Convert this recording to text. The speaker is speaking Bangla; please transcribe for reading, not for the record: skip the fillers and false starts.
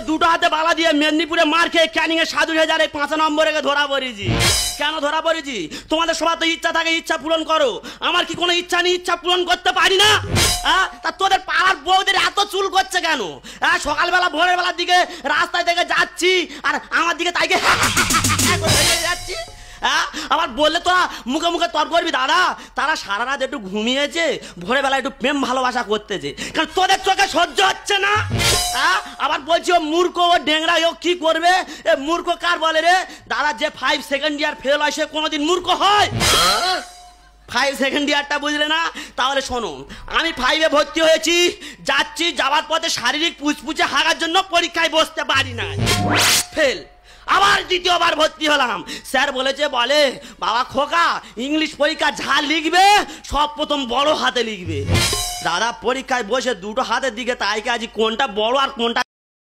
দুটো হাতে বালা দিয়ে মেদিনীপুরে মার খেয়ে ক্যানিং এ ৭০০০ 5 নম্বরে ধরা পড়েছি। কেন ধরা পড়েছি? তোমাদের সবার তো ইচ্ছা থাকে, ইচ্ছা পূরণ করো। আমার কি কোনো ইচ্ছা নেই, ইচ্ছা পূরণ করতে পারি না? তা তোদের পাড়ার বউদের এত চুল করছে কেন? সকালবেলা ভোরের বেলার দিকে রাস্তায় থেকে যাচ্ছি আর আমার দিকে তাইকে যাচ্ছি। আবার বললে তোরা মুখে মুখে তর্ক করবি দাদা, তারা সারা রাত একটু ঘুমিয়েছে, ভোরের বেলা একটু প্রেম ভালোবাসা করতেছে, কারণ তোদের চোখে সহ্য হচ্ছে না। আবার বলছি ও মূর্খ, ও ডেংরা, ও কি করবে? এ মূর্খ কার বলে রে দাদা? যে 5 সেকেন্ড ইয়ার ফেল হয় সে কোনোদিন মূর্খ হয়? 5 সেকেন্ড ইয়ারটা বুঝলে না? তাহলে শোনো, আমি 5-এ ভর্তি হয়েছি, যাচ্ছি, যাওয়ার পথে শারীরিক পুচপুচে হাগার জন্য পরীক্ষায় বসতে পারি না, ফেল। আবার দ্বিতীয়বার ভর্তি হলাম, স্যার বলেছে, বলে বাবা খোকা ইংলিশ পরীক্ষা যা লিখবে সব প্রথম বড় হাতে লিখবে। দাদা পরীক্ষায় বসে দুটো হাতের দিকে তাইকে আছি, কোনটা বড় আর কোনটা